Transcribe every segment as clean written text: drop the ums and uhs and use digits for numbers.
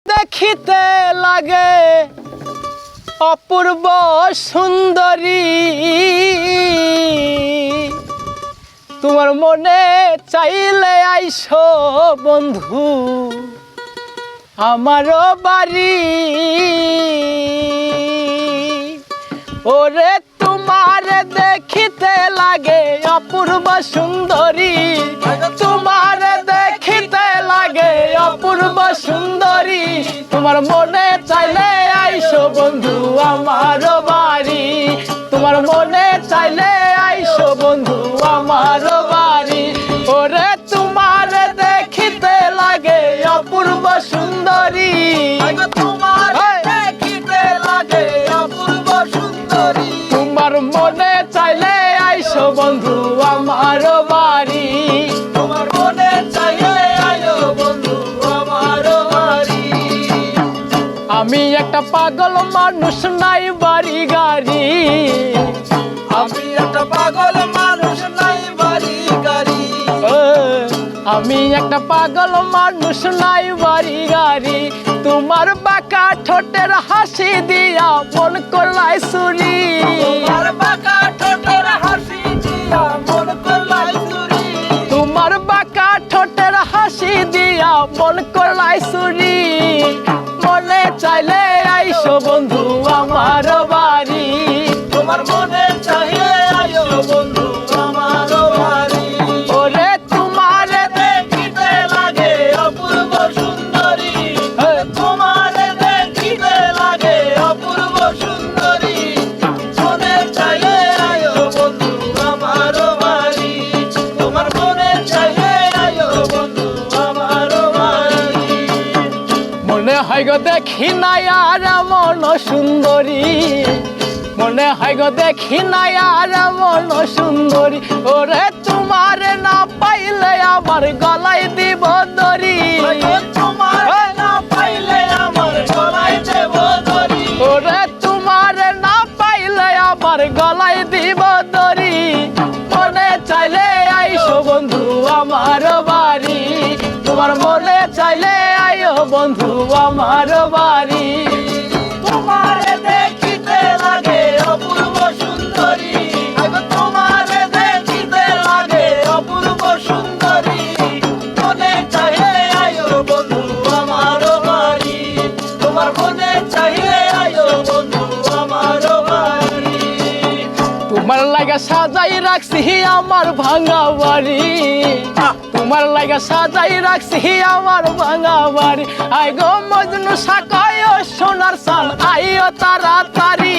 দেখিতে লাগে অপূর্ব সুন্দরী, তোমার মনে চাইলে আইসো বন্ধু আমার বাড়ি। ওরে তোমার দেখিতে লাগে অপূর্ব সুন্দরী, তোমার দেখিতে লাগে অপূর্ব সুন্দরী, তোমার মনে চাইলে আইসো বন্ধু আমার বাড়ি, তোমার মনে চাইলে আইসো বন্ধু আমার বাড়ি। ওরে তোমার দেখিতে লাগে অপূর্ব সুন্দরী, তোমার দেখিতে লাগে অপূর্ব সুন্দরী, তোমার মনে চাইলে আইসো বন্ধু আমার বাড়ি, তোমার মনে চাইলে আইসো বন্ধু আমার বাড়ি। আমি একটা পাগল মানুষ নাই বাড়ি গাড়ি, আমি একটা পাগল মানুষ নাই বাড়ি গাড়ি, আমি একটা পাগল মানুষ নাই বাড়ি গাড়ি, তোমার বাঁকা ঠোঁটের হাসি দিয়া মন করলাই চুরি, তোমার বাঁকা ঠোঁটের হাসি দিয়া মন করলাই চুরি, তোমার বাঁকা ঠোঁটের হাসি দিয়া মন করলাই চুরি, মনে চাইলে আইসো বন্ধু আমার বাড়ি, তোমার মনে চাইলে আইও বন্ধু আমার বাড়ি। ওরে তোমার দেখিতে লাগে অপূর্ব সুন্দরী, তোমার দেখিতে লাগে অপূর্ব সুন্দরী, মনে চাইলে আইও বন্ধু আমার বাড়ি, তোমার মনে চাইলে আইও বন্ধু আমার বাড়ি। মনে হয় গো দেখি নাই আর মন সুন্দরী, মনে হয় গো দেখি নাই আর মন সুন্দরী, ওরে তোমার না পাইলে আমার গলায় দিব দড়ি, তোমার না পাইলে আমার গলায় দেব দড়ি, ওরে তোমার না পাইলে আমার গলায় দিব দড়ি, মনে চাইলে আইসো বন্ধু আমার বাড়ি, তোমার মনে চাইলে আইও বন্ধু আমার বাড়ি। তোমার দেখিতে লাগে অপূর্ব সুন্দরী, তোমার দেখিতে লাগে অপূর্ব সুন্দরী, মনে চাইলে আইও বন্ধু আমার বাড়ি, তোমার মনে চাইলে আইও বন্ধু আমার বাড়ি। তোমার লাগা সাজাই রাখছি আমার ভাঙা বাড়ি, তোমার লাগা সাজাই রাখছি আমার ভাঙা বাড়ি, আই গো মজনু সাকায় সোনার সান আইও তাড়াতাড়ি,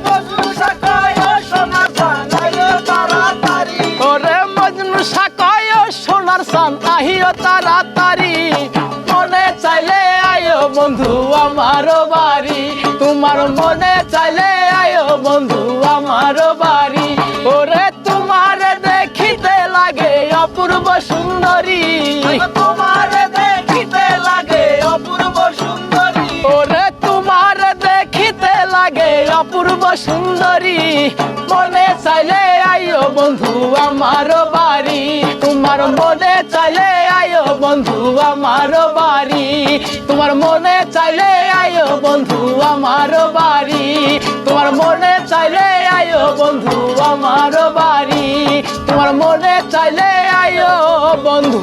মজনু সাকায় সোনার চান আইও তাড়াতাড়ি, ওরে মজনু সাকায় সোনার সান আইও তাড়াতাড়ি, মনে চাইলে আইও বন্ধু আমার বাড়ি, তোমার মনে চাইলে আইও বন্ধু আমার বাড়ি। ওরে তোমার দেখিতে লাগে অপূর্ব সুন্দরী, তোমার দেখিতে লাগে অপূর্ব সুন্দরী, ওরে তোমার দেখিতে লাগে অপূর্ব সুন্দরী, মনে চাইলে আইও বন্ধু আমার বাড়ি, তোমার মনে চাইলে আইও বন্ধু আমার বাড়ি, তোমার মনে চাইলে আইও বন্ধু আমার বাড়ি, তোমার মনে চাইলে আইও বন্ধু আমার বাড়ি, তোমার মনে চাইলে আইও বন্ধু।